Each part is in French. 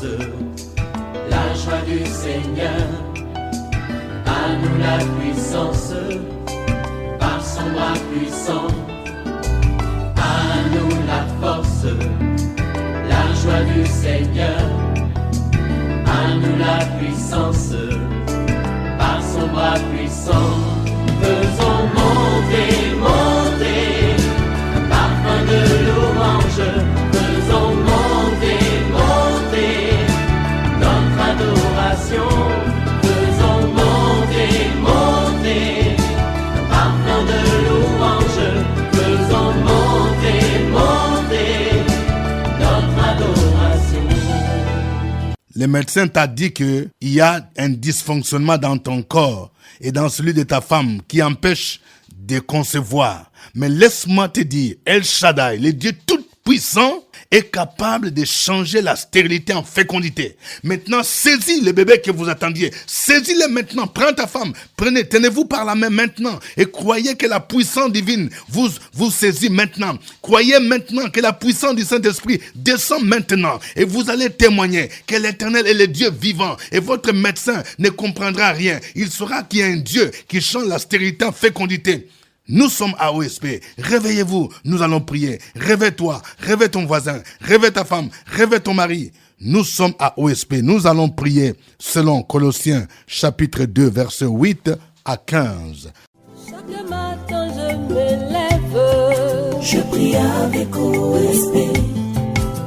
force, la joie du Seigneur. À nous la puissance, par son bras puissant. À nous la force, la joie du Seigneur. À nous la puissance, par son bras puissant. Faisons monter, monter, un parfum de louange. Faisons monter, monter, notre adoration. Faisons monter, monter, un parfum de louange. Faisons monter, monter, notre adoration. Le médecin t'a dit qu'il y a un dysfonctionnement dans ton corps et dans celui de ta femme qui empêche de concevoir. Mais laisse-moi te dire, El Shaddai, le Dieu tout-puissant, est capable de changer la stérilité en fécondité. Maintenant, saisis le bébé que vous attendiez. Saisis-le maintenant. Prends ta femme. Tenez-vous par la main maintenant. Et croyez que la puissance divine vous saisit maintenant. Croyez maintenant que la puissance du Saint-Esprit descend maintenant. Et vous allez témoigner que l'Éternel est le Dieu vivant. Et votre médecin ne comprendra rien. Il saura qu'il y a un Dieu qui change la stérilité en fécondité. Nous sommes à OSP. Réveillez-vous, nous allons prier. Réveille-toi, réveille ton voisin, réveille ta femme, réveille ton mari. Nous sommes à OSP. Nous allons prier selon Colossiens chapitre 2, versets 8 à 15. Chaque matin je me lève, Je prie avec OSP.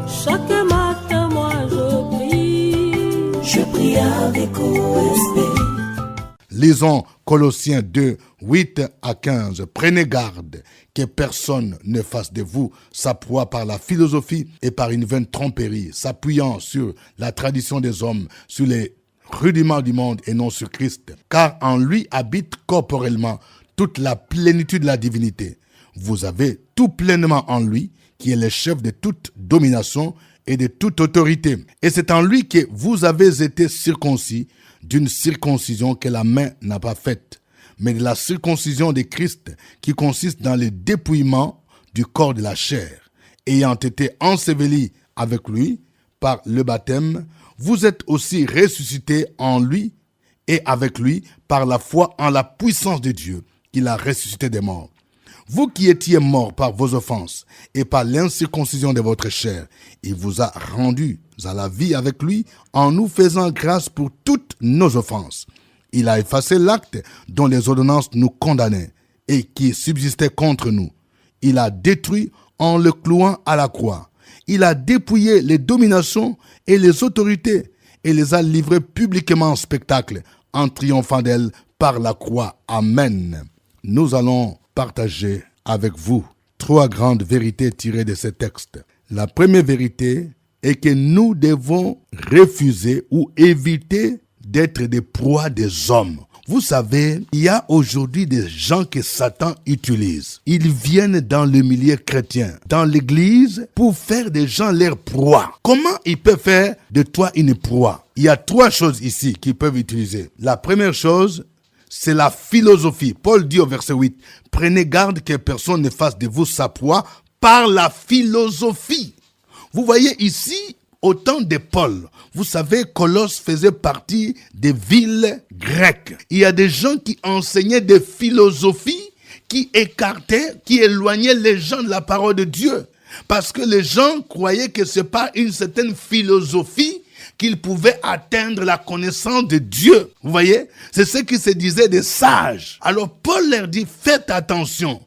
chaque matin moi je prie. Je prie avec OSP. Lisons Colossiens 2, 8 à 15. Prenez garde que personne ne fasse de vous sa proie par la philosophie et par une vaine tromperie, s'appuyant sur la tradition des hommes, sur les rudiments du monde et non sur Christ. Car en lui habite corporellement toute la plénitude de la divinité. Vous avez tout pleinement en lui, qui est le chef de toute domination et de toute autorité. Et c'est en lui que vous avez été circoncis, d'une circoncision que la main n'a pas faite, mais de la circoncision de Christ qui consiste dans le dépouillement du corps de la chair. Ayant été ensevelis avec lui par le baptême, vous êtes aussi ressuscités en lui et avec lui par la foi en la puissance de Dieu qui l'a ressuscité des morts. Vous qui étiez morts par vos offenses et par l'incirconcision de votre chair, il vous a rendus à la vie avec lui en nous faisant grâce pour toutes nos offenses. Il a effacé l'acte dont les ordonnances nous condamnaient et qui subsistait contre nous. Il a détruit en le clouant à la croix. Il a dépouillé les dominations et les autorités et les a livrées publiquement en spectacle en triomphant d'elles par la croix. Amen. Nous allons partager avec vous 3 grandes vérités tirées de ce texte. La première vérité est que nous devons refuser ou éviter d'être des proies des hommes. Vous savez, il y a aujourd'hui des gens que Satan utilise. Ils viennent dans le milieu chrétien, dans l'église, pour faire des gens leurs proies. Comment ils peuvent faire de toi une proie? Il y a 3 choses ici qu'ils peuvent utiliser. La première chose, c'est la philosophie. Paul dit au verset 8, « Prenez garde que personne ne fasse de vous sa proie par la philosophie. » Vous voyez ici, au temps de Paul, vous savez, Colosse faisait partie des villes grecques. Il y a des gens qui enseignaient des philosophies qui écartaient, qui éloignaient les gens de la parole de Dieu. Parce que les gens croyaient que ce n'est pas une certaine philosophie qu'ils pouvaient atteindre la connaissance de Dieu. Vous voyez? C'est ce qui se disait des sages. Alors Paul leur dit, faites attention.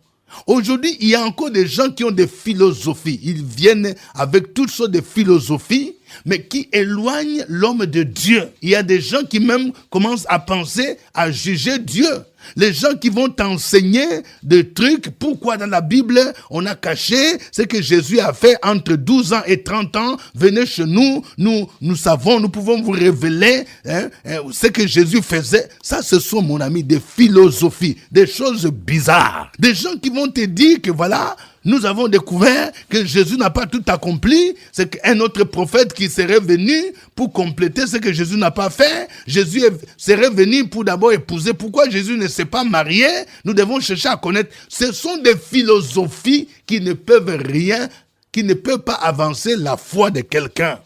Aujourd'hui, il y a encore des gens qui ont des philosophies. Ils viennent avec toutes sortes de philosophies, mais qui éloignent l'homme de Dieu. Il y a des gens qui même commencent à penser à juger Dieu. Les gens qui vont t'enseigner des trucs, pourquoi dans la Bible on a caché ce que Jésus a fait entre 12 ans et 30 ans. Venez chez nous, nous savons, nous pouvons vous révéler ce que Jésus faisait. Ça, ce sont, mon ami, des philosophies, des choses bizarres. Des gens qui vont te dire que voilà, nous avons découvert que Jésus n'a pas tout accompli. C'est qu'un autre prophète qui serait venu pour compléter ce que Jésus n'a pas fait. Jésus serait venu pour d'abord épouser. Pourquoi Jésus ne s'est pas marié? Nous devons chercher à connaître. Ce sont des philosophies qui ne peuvent rien, qui ne peuvent pas avancer la foi de quelqu'un.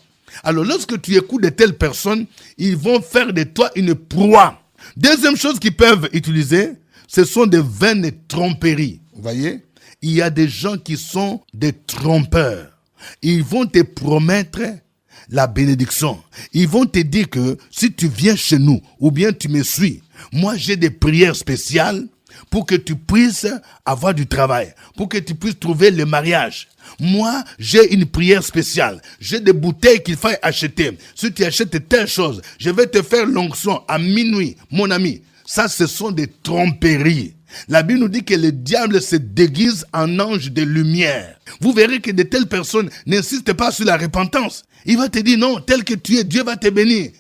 Alors, lorsque tu écoutes de telles personnes, ils vont faire de toi une proie. Deuxième chose qu'ils peuvent utiliser, ce sont des vaines tromperies. Vous voyez? Il y a des gens qui sont des trompeurs. Ils vont te promettre la bénédiction. Ils vont te dire que si tu viens chez nous, ou bien tu me suis, moi j'ai des prières spéciales pour que tu puisses avoir du travail, pour que tu puisses trouver le mariage. Moi, j'ai une prière spéciale. J'ai des bouteilles qu'il faut acheter. Si tu achètes telle chose, je vais te faire l'onction à minuit, mon ami. Ça, ce sont des tromperies. La Bible nous dit que le diable se déguise en ange de lumière. Vous verrez que de telles personnes n'insistent pas sur la repentance. Il va te dire non, tel que tu es, Dieu va te bénir.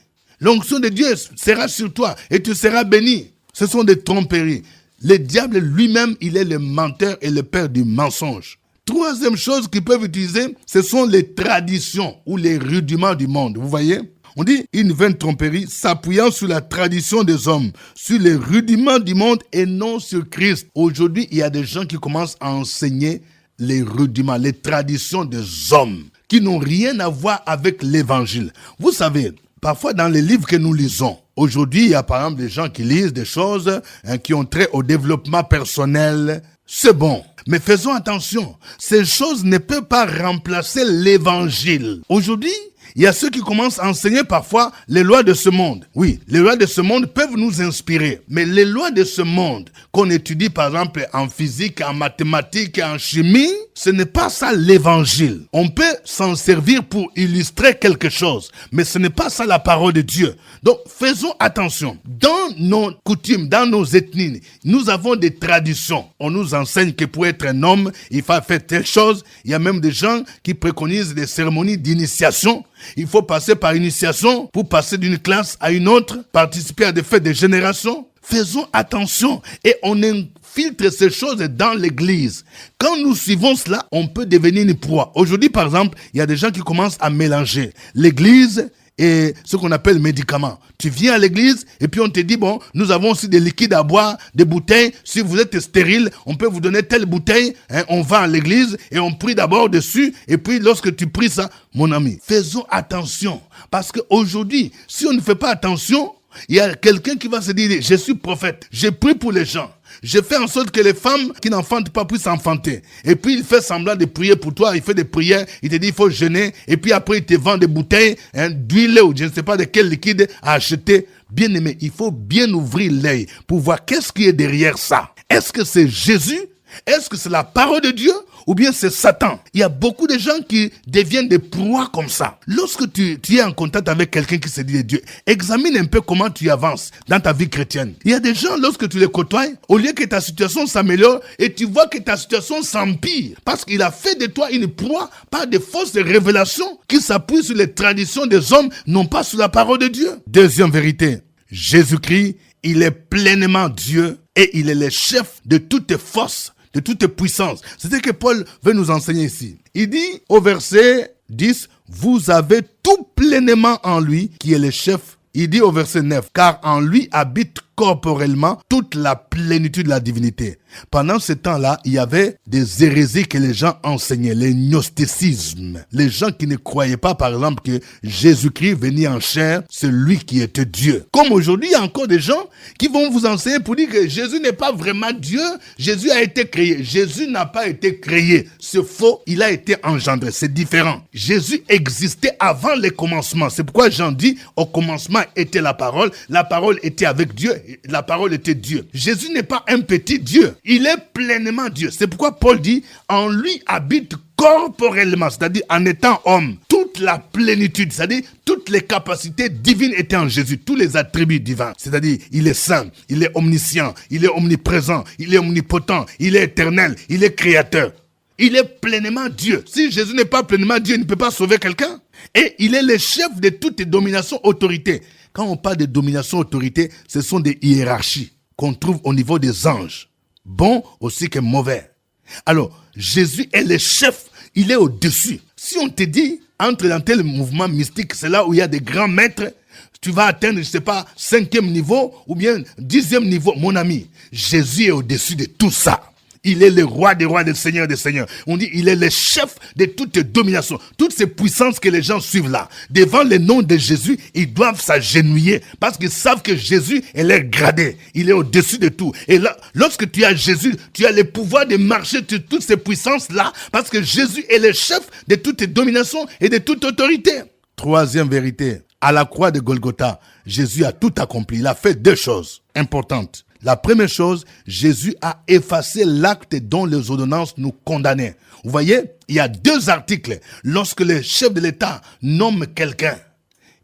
L'onction de Dieu sera sur toi et tu seras béni. Ce sont des tromperies. Le diable lui-même, il est le menteur et le père du mensonge. Troisième chose qu'ils peuvent utiliser, ce sont les traditions ou les rudiments du monde. Vous voyez? On dit une vaine tromperie s'appuyant sur la tradition des hommes, sur les rudiments du monde et non sur Christ. Aujourd'hui, il y a des gens qui commencent à enseigner les rudiments, les traditions des hommes, qui n'ont rien à voir avec l'évangile. Vous savez, parfois dans les livres que nous lisons, aujourd'hui, il y a par exemple des gens qui lisent des choses qui ont trait au développement personnel. C'est bon. Mais faisons attention, ces choses ne peuvent pas remplacer l'évangile. Aujourd'hui, il y a ceux qui commencent à enseigner parfois les lois de ce monde. Oui, les lois de ce monde peuvent nous inspirer. Mais les lois de ce monde, qu'on étudie par exemple en physique, en mathématiques, en chimie, ce n'est pas ça l'évangile. On peut s'en servir pour illustrer quelque chose, mais ce n'est pas ça la parole de Dieu. Donc, faisons attention. Dans nos coutumes, dans nos ethnies, nous avons des traditions. On nous enseigne que pour être un homme, il faut faire telle chose. Il y a même des gens qui préconisent des cérémonies d'initiation. Il faut passer par initiation pour passer d'une classe à une autre, participer à des fêtes de génération. Faisons attention et on infiltre ces choses dans l'église. Quand nous suivons cela, on peut devenir une proie. Aujourd'hui, par exemple, il y a des gens qui commencent à mélanger l'église et ce qu'on appelle médicaments. Tu viens à l'église et puis on te dit, bon, nous avons aussi des liquides à boire, des bouteilles. Si vous êtes stérile, on peut vous donner telle bouteille. On va à l'église et on prie d'abord dessus. Et puis lorsque tu pries ça, mon ami, faisons attention. Parce qu'aujourd'hui, si on ne fait pas attention, il y a quelqu'un qui va se dire, je suis prophète, je prie pour les gens. Je fais en sorte que les femmes qui n'enfantent pas puissent enfanter. Et puis il fait semblant de prier pour toi, il fait des prières, il te dit il faut jeûner, et puis après il te vend des bouteilles d'huile ou je ne sais pas de quel liquide à acheter. Bien aimé, il faut bien ouvrir l'œil pour voir qu'est-ce qui est derrière ça. Est-ce que c'est Jésus? Est-ce que c'est la parole de Dieu? Ou bien c'est Satan? Il y a beaucoup de gens qui deviennent des proies comme ça. Lorsque tu es en contact avec quelqu'un qui se dit de Dieu, examine un peu comment tu avances dans ta vie chrétienne. Il y a des gens, lorsque tu les côtoies, au lieu que ta situation s'améliore, et tu vois que ta situation s'empire, parce qu'il a fait de toi une proie par des fausses révélations qui s'appuient sur les traditions des hommes, non pas sur la parole de Dieu. Deuxième vérité, Jésus-Christ, il est pleinement Dieu et il est le chef de toute force, de toute puissance. C'est ce que Paul veut nous enseigner ici. Il dit au verset 10, vous avez tout pleinement en lui qui est le chef. Il dit au verset 9, car en lui habite corporellement toute la plénitude de la divinité. Pendant ce temps-là, il y avait des hérésies que les gens enseignaient, les gnosticismes. Les gens qui ne croyaient pas, par exemple, que Jésus-Christ venait en chair, c'est lui qui était Dieu. Comme aujourd'hui, il y a encore des gens qui vont vous enseigner pour dire que Jésus n'est pas vraiment Dieu, Jésus a été créé. Jésus n'a pas été créé. C'est faux, il a été engendré. C'est différent. Jésus existait avant les commencements. C'est pourquoi Jean dit, au commencement était la parole était avec Dieu, la parole était Dieu. Jésus n'est pas un petit Dieu. Il est pleinement Dieu. C'est pourquoi Paul dit, en lui habite corporellement, c'est-à-dire en étant homme, toute la plénitude, c'est-à-dire toutes les capacités divines étaient en Jésus, tous les attributs divins. C'est-à-dire, il est saint, il est omniscient, il est omniprésent, il est omnipotent, il est éternel, il est créateur. Il est pleinement Dieu. Si Jésus n'est pas pleinement Dieu, il ne peut pas sauver quelqu'un. Et il est le chef de toutes dominations, autorités. Quand on parle de domination, autorité, ce sont des hiérarchies qu'on trouve au niveau des anges. Bon aussi que mauvais. Alors, Jésus est le chef, il est au-dessus. Si on te dit, entre dans tel mouvement mystique, c'est là où il y a des grands maîtres, tu vas atteindre, je ne sais pas, 5e niveau ou bien 10e niveau. Mon ami, Jésus est au-dessus de tout ça. Il est le roi des rois, le seigneur des seigneurs. On dit il est le chef de toutes les dominations. Toutes ces puissances que les gens suivent là. Devant le nom de Jésus, ils doivent s'agenouiller parce qu'ils savent que Jésus est leur gradé. Il est au-dessus de tout. Et là, lorsque tu as Jésus, tu as le pouvoir de marcher sur toutes ces puissances là parce que Jésus est le chef de toutes les dominations et de toute autorité. Troisième vérité. À la croix de Golgotha, Jésus a tout accompli. Il a fait deux choses importantes. La première chose, Jésus a effacé l'acte dont les ordonnances nous condamnaient. Vous voyez, il y a deux articles. Lorsque le chef de l'État nomme quelqu'un,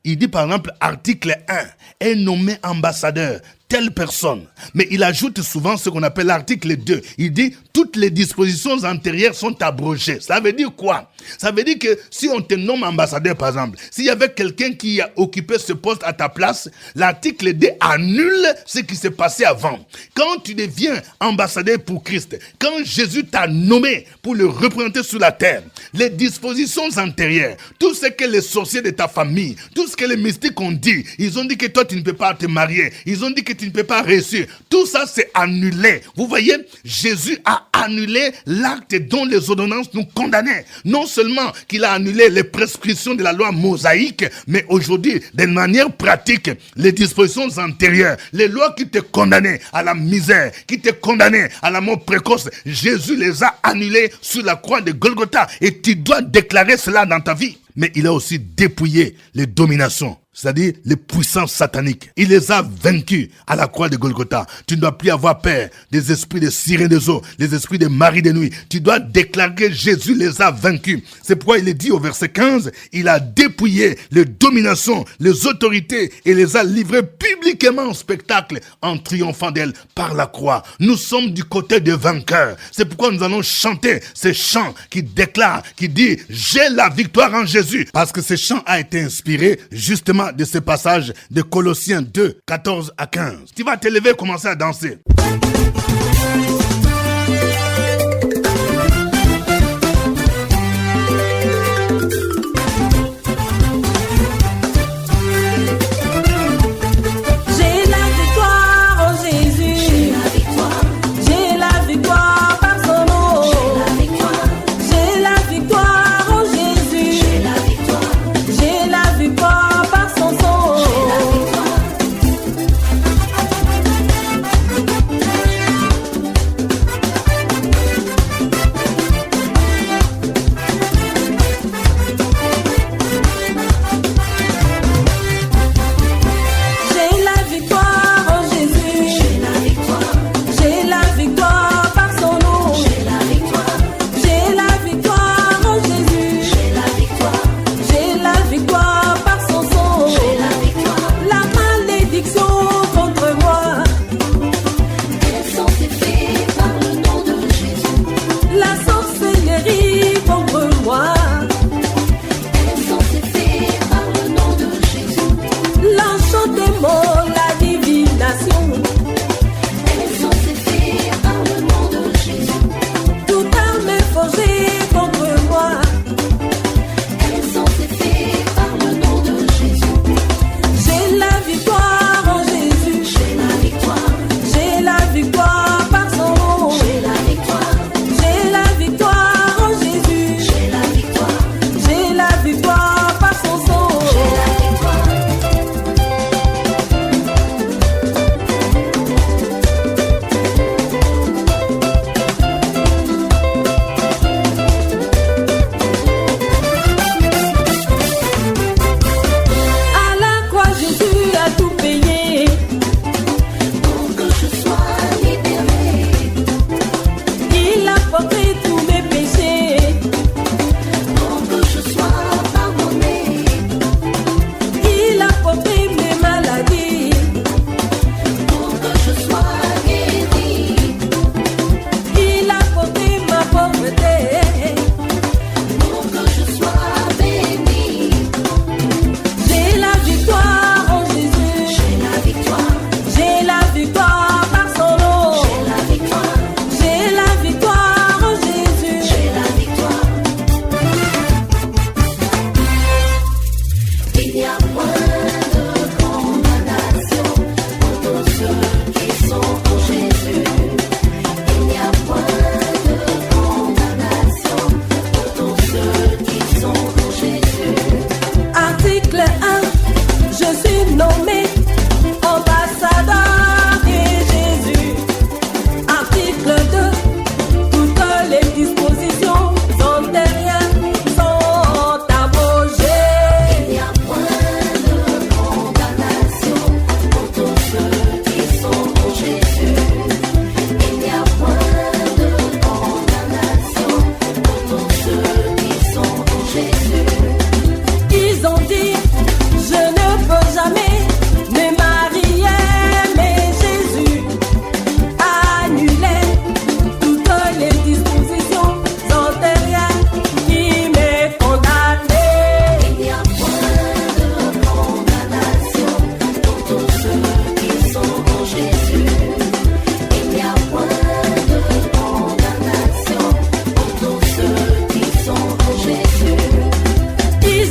il dit par exemple, article 1, est nommé ambassadeur, telle personne. Mais il ajoute souvent ce qu'on appelle l'article 2. Il dit, toutes les dispositions antérieures sont abrogées. Ça veut dire quoi? Ça veut dire que si on te nomme ambassadeur, par exemple, s'il y avait quelqu'un qui a occupé ce poste à ta place, l'article 2 annule ce qui s'est passé avant. Quand tu deviens ambassadeur pour Christ, quand Jésus t'a nommé pour le représenter sur la terre, les dispositions antérieures, tout ce que les sorciers de ta famille, tout ce que les mystiques ont dit, ils ont dit que toi tu ne peux pas te marier, ils ont dit que tu ne peux pas réussir, tout ça c'est annulé. Vous voyez, Jésus a annulé l'acte dont les ordonnances nous condamnaient. Non seulement qu'il a annulé les prescriptions de la loi mosaïque, mais aujourd'hui, de manière pratique, les dispositions antérieures, les lois qui te condamnaient à la misère, qui te condamnaient à la mort précoce, Jésus les a annulées sur la croix de Golgotha. Et tu dois déclarer cela dans ta vie. Mais il a aussi dépouillé les dominations, c'est-à-dire les puissances sataniques. Il les a vaincus à la croix de Golgotha. Tu ne dois plus avoir peur des esprits de sirènes des eaux, des esprits de maris de nuit. Tu dois déclarer que Jésus les a vaincus. C'est pourquoi il est dit au verset 15, il a dépouillé les dominations, les autorités et les a livrées publiquement en spectacle en triomphant d'elles par la croix. Nous sommes du côté des vainqueurs. C'est pourquoi nous allons chanter ces chants qui déclarent, qui disent « J'ai la victoire en Jésus ». Parce que ce chant a été inspiré justement de ce passage de Colossiens 2, 14 à 15. Tu vas te lever et commencer à danser.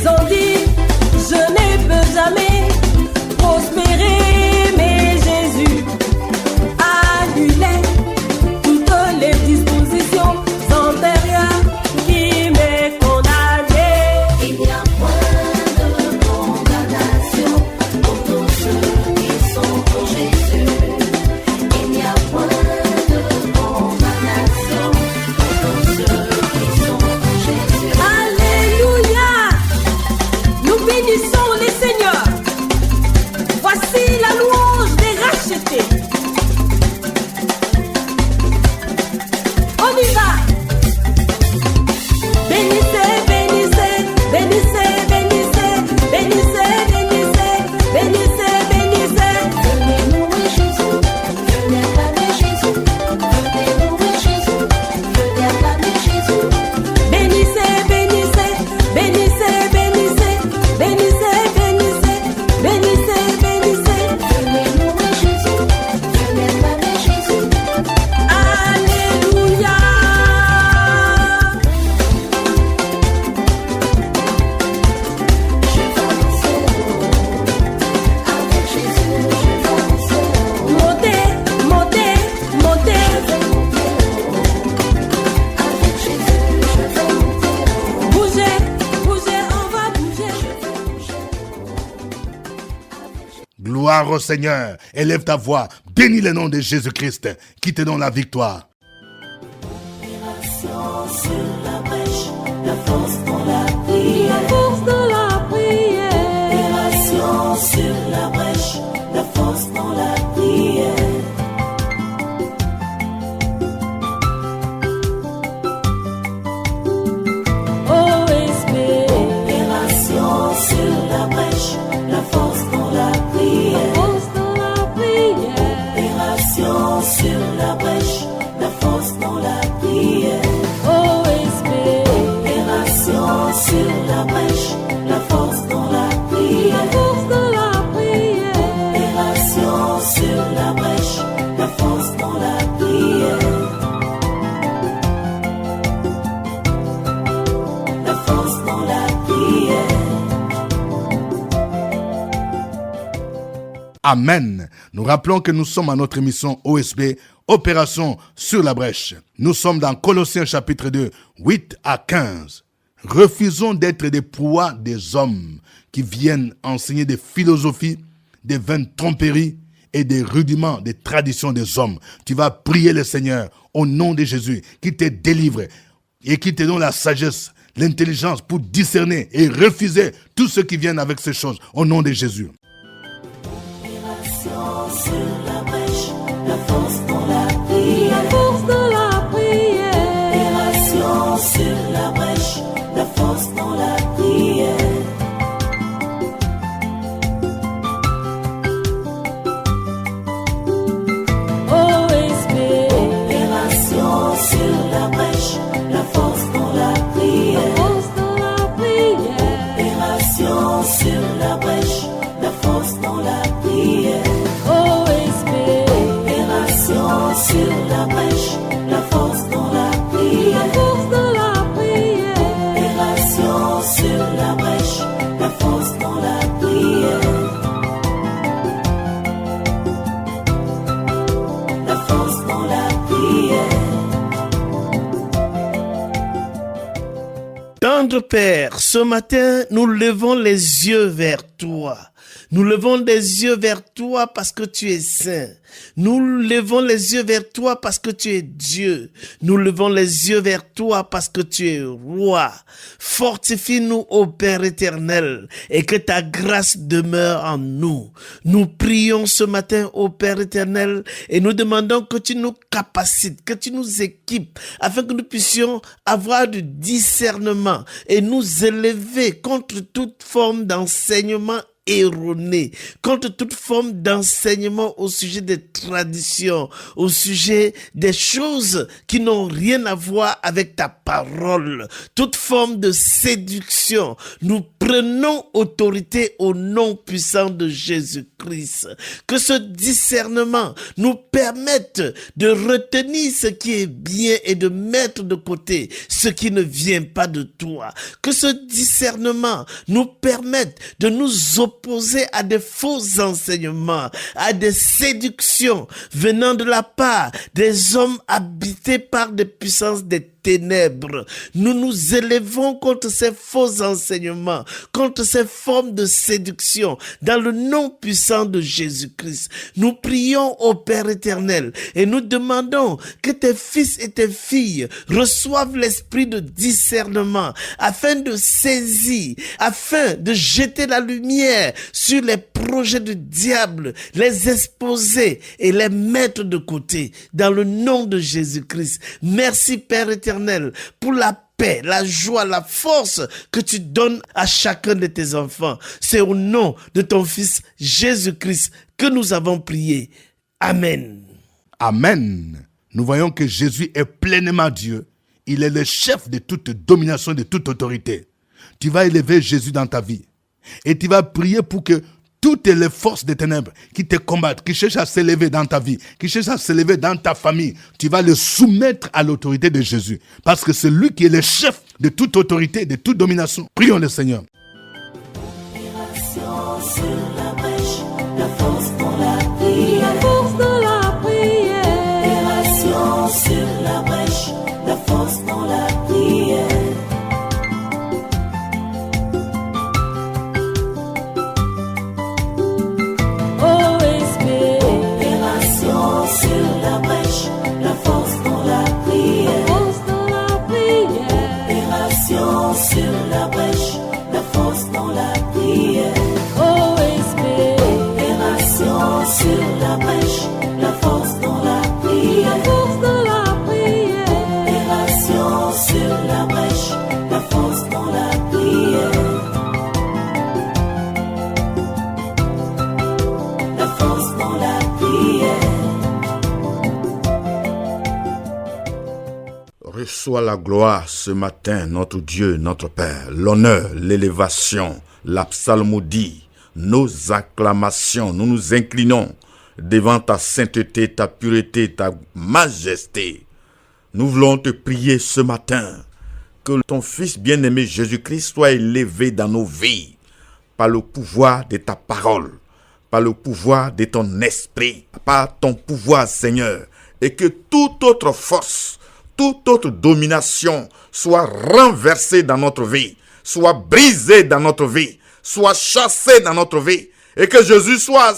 ont dit, je ne peux jamais prospérer, mais Jésus annulait toutes les dispositions antérieures qui me condamnaient. Il y a point de condamnation pour tous ceux qui sont en Jésus. Il n'y a point de condamnation pour tous ceux qui sont en Jésus. Alléluia! Nous bénissons les Seigneurs. Voici la louange des rachetés. On y va! Bénissez, bénissez, bénissez, bénissez, bénissez, bénissez, bénissez, bénissez. Venez louer Jésus, venez acclamer Jésus. Venez louer Jésus, venez acclamer Jésus. Bénissez, bénissez, bénissez, bénissez, bénissez, bénissez, bénissez, bénissez. Venez louer Jésus, venez acclamer Jésus. Alléluia. Je vais danser avec Jésus, je vais danser Montez, montez, montez. avec Jésus, je vais monter. Bougez, bougez, on va bouger. Gloire au Seigneur. Élève ta voix. Bénis le nom de Jésus-Christ qui te donne la victoire. Opération sur la brèche, la force dans la prière. Force dans la prière. Opération sur la brèche, la force dans la prière. OSB. Opération sur la brèche, la force dans la prière. Force dans la prière. Opération sur la brèche, la force dans la prière. OSB. Opération sur la brèche, la force dans la prière. Force dans la prière. Opération sur la brèche, la force dans la prière. La force dans la prière. Amen. Nous rappelons que nous sommes à notre émission OSB, Opération sur la brèche. Nous sommes dans Colossiens chapitre 2, 8 à 15. Refusons d'être des proies des hommes qui viennent enseigner des philosophies, des vaines tromperies et des rudiments des traditions des hommes. Tu vas prier le Seigneur au nom de Jésus qui te délivre et qui te donne la sagesse, l'intelligence pour discerner et refuser tous ceux qui viennent avec ces choses au nom de Jésus. Opération sur la brèche, la force dans la prière. Force dans la prière. Opération sur la brèche, la force dans la prière. OSB. Opération sur la brèche, la force dans la prière. Force dans la prière. Opération sur la brèche, la force dans la prière. OSB. Opération sur la brèche, la force dans la prière. Force dans la prière. Opération sur la brèche, la force dans la prière. La force dans la prière. Tendre Père, ce matin, nous levons les yeux vers toi. Nous levons les yeux vers toi parce que tu es saint. Nous levons les yeux vers toi parce que tu es Dieu. Nous levons les yeux vers toi parce que tu es roi. Fortifie-nous, ô Père éternel, et que ta grâce demeure en nous. Nous prions ce matin, ô Père éternel, et nous demandons que tu nous capacites, que tu nous équipes, afin que nous puissions avoir du discernement et nous élever contre toute forme d'enseignement erronée, contre toute forme d'enseignement au sujet des traditions, au sujet des choses qui n'ont rien à voir avec ta parole, toute forme de séduction. Nous prenons autorité au nom puissant de Jésus-Christ. Que ce discernement nous permette de retenir ce qui est bien et de mettre de côté ce qui ne vient pas de toi. Que ce discernement nous permette de nous opposer à des faux enseignements, à des séductions venant de la part des hommes habités par des puissances des ténèbres. Nous nous élevons contre ces faux enseignements, contre ces formes de séduction, dans le nom puissant de Jésus-Christ. Nous prions au Père éternel et nous demandons que tes fils et tes filles reçoivent l'esprit de discernement afin de saisir, afin de jeter la lumière sur les projets du diable, les exposer et les mettre de côté dans le nom de Jésus-Christ. Merci Père éternel pour la paix, la joie, la force que tu donnes à chacun de tes enfants. C'est au nom de ton Fils Jésus-Christ que nous avons prié. Amen. Amen. Nous voyons que Jésus est pleinement Dieu. Il est le chef de toute domination, de toute autorité. Tu vas élever Jésus dans ta vie. Et tu vas prier pour que toutes les forces des ténèbres qui te combattent, qui cherchent à s'élever dans ta vie, qui cherchent à s'élever dans ta famille, tu vas les soumettre à l'autorité de Jésus. Parce que c'est lui qui est le chef de toute autorité, de toute domination. Prions le Seigneur. Opération sur la brèche, la force pour la prière. La force de la prière. Opération sur la brèche, la force pour la prière. Oh Esprit, Opération sur la brèche, la force pour la prière. force de la prière. Opération sur la brèche, la force pour la prière. Oh Esprit, Opération sur la brèche, la force pour la la prière. force de la prière. Opération sur la brèche, la force pour la prière. La force pour la prière. Reçois la gloire ce matin, notre Dieu, notre Père, l'honneur, l'élévation, la psalmodie, nos acclamations. Nous nous inclinons devant ta sainteté, ta pureté, ta majesté. Nous voulons te prier ce matin que ton Fils bien-aimé Jésus-Christ soit élevé dans nos vies par le pouvoir de ta parole, par le pouvoir de ton esprit, par ton pouvoir, Seigneur, et que toute autre force, toute autre domination soit renversée dans notre vie, soit brisée dans notre vie, soit chassée dans notre vie, et que Jésus soit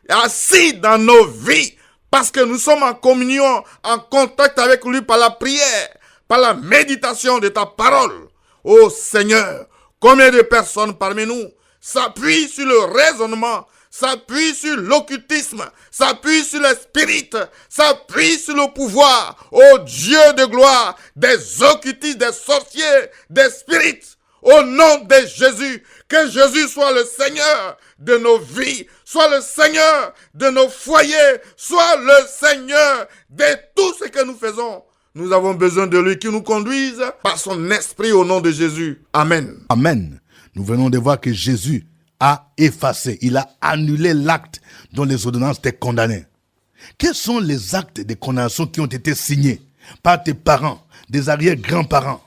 assis dans nos vies, parce que nous sommes en communion, en contact avec lui par la prière, par la méditation de ta parole. Ô Seigneur, combien de personnes parmi nous s'appuient sur le raisonnement, s'appuient sur l'occultisme, s'appuient sur les spirites, s'appuient sur le pouvoir, ô Dieu de gloire, des occultistes, des sorciers, des spirites. Au nom de Jésus, que Jésus soit le Seigneur de nos vies, soit le Seigneur de nos foyers, soit le Seigneur de tout ce que nous faisons. Nous avons besoin de lui qui nous conduise par son esprit au nom de Jésus. Amen. Amen. Nous venons de voir que Jésus a effacé, il a annulé l'acte dont les ordonnances étaient condamnées. Quels sont les actes de condamnation qui ont été signés par tes parents, des arrière-grands-parents?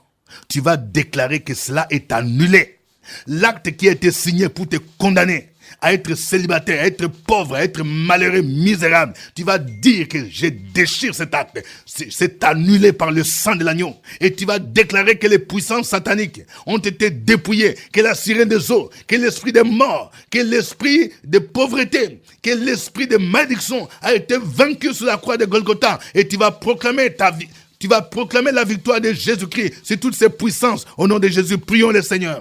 Tu vas déclarer que cela est annulé. L'acte qui a été signé pour te condamner à être célibataire, à être pauvre, à être malheureux, misérable, tu vas dire que je déchire cet acte. C'est annulé par le sang de l'agneau. Et tu vas déclarer que les puissances sataniques ont été dépouillées, que la sirène des eaux, que l'esprit de mort, que l'esprit de pauvreté, que l'esprit de malédiction a été vaincu sur la croix de Golgotha. Et tu vas proclamer ta vie. Tu vas proclamer la victoire de Jésus-Christ sur toutes ces puissances. Au nom de Jésus, prions le Seigneur.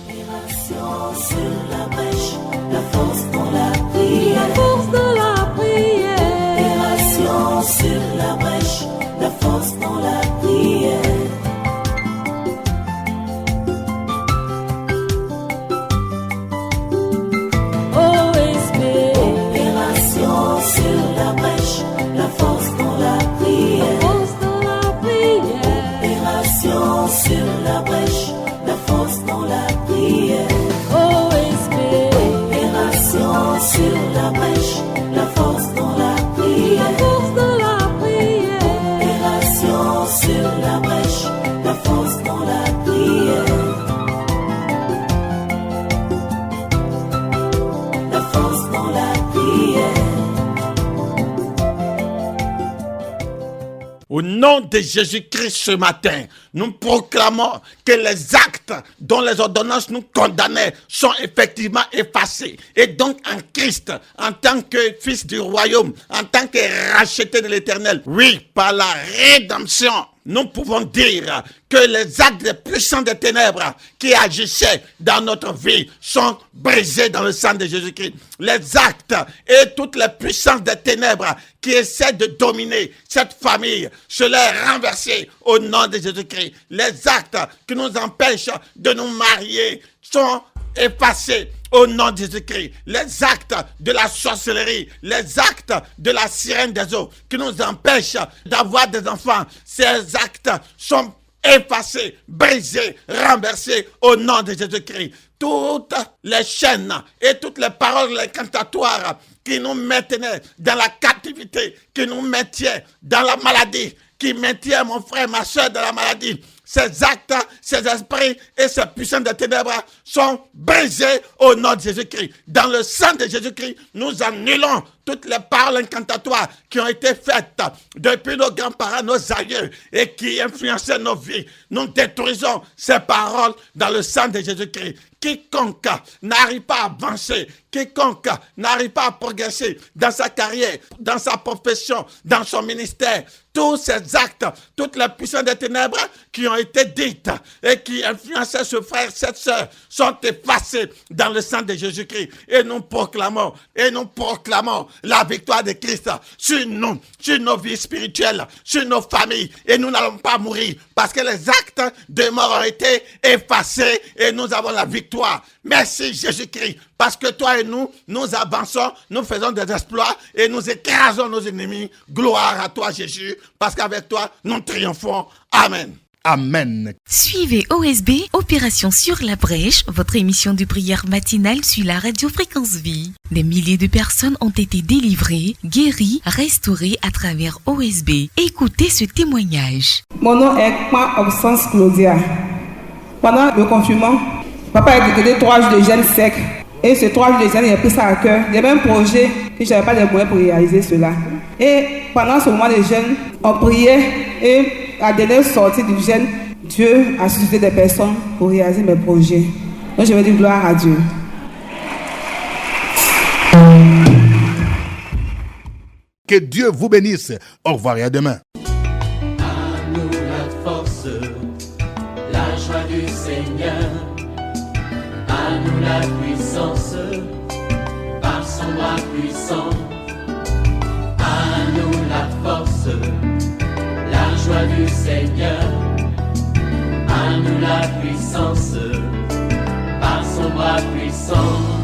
Opération sur la brèche, la force pour la prière. La force de la prière. Opération sur la brèche, la force pour la prière. Au nom de Jésus-Christ ce matin, nous proclamons que les actes dont les ordonnances nous condamnaient sont effectivement effacés. Et donc en Christ, en tant que fils du royaume, en tant que racheté de l'Éternel, oui, par la rédemption, nous pouvons dire que les actes des puissants des ténèbres qui agissaient dans notre vie sont brisés dans le sang de Jésus-Christ. Les actes et toutes les puissances des ténèbres qui essaient de dominer cette famille, cela est renversé au nom de Jésus-Christ. Les actes qui nous empêchent de nous marier sont effacés au nom de Jésus-Christ. Les actes de la sorcellerie, les actes de la sirène des eaux qui nous empêchent d'avoir des enfants, ces actes sont effacés, brisés, renversés au nom de Jésus-Christ. Toutes les chaînes et toutes les paroles incantatoires qui nous maintenaient dans la captivité, qui nous mettaient dans la maladie, qui mettaient mon frère, ma soeur dans la maladie, ces actes, ces esprits et ces puissances des ténèbres sont brisés au nom de Jésus-Christ. Dans le sang de Jésus-Christ, nous annulons toutes les paroles incantatoires qui ont été faites depuis nos grands-parents, nos aïeux et qui influençaient nos vies. Nous détruisons ces paroles dans le sang de Jésus-Christ. Quiconque n'arrive pas à avancer, quiconque n'arrive pas à progresser dans sa carrière, dans sa profession, dans son ministère, tous ces actes, toutes les puissances des ténèbres qui ont été dites et qui influençaient ce frère, cette sœur, sont effacés dans le sang de Jésus-Christ. Et nous proclamons la victoire de Christ sur nous, sur nos vies spirituelles, sur nos familles. Et nous n'allons pas mourir parce que les actes de mort ont été effacés et nous avons la victoire. Merci Jésus-Christ, parce que toi et nous avançons, nous faisons des exploits et nous écrasons nos ennemis. Gloire à toi Jésus, parce qu'avec toi, nous triomphons. Amen. Amen. Suivez OSB, Opération sur la brèche, votre émission de prière matinale sur la radio Fréquence Vie. Des milliers de personnes ont été délivrées, guéries, restaurées à travers OSB. Écoutez ce témoignage. Mon nom est Absence Claudia. Pendant le confinement, papa a décrété 3 jours de jeûne sec. Et ce 3 jours de jeûne, il a pris ça à cœur. Il y avait un projet que je n'avais pas les moyens pour réaliser cela. Et pendant ce moment de jeûne, on priait et à la dernière sortie du jeûne, Dieu a suscité des personnes pour réaliser mes projets. Donc je veux dire gloire à Dieu. Que Dieu vous bénisse. Au revoir et à demain. À nous la force, la joie du Seigneur. À nous la puissance, par son bras puissant. À nous la force, la joie du Seigneur. À nous la puissance, par son bras puissant.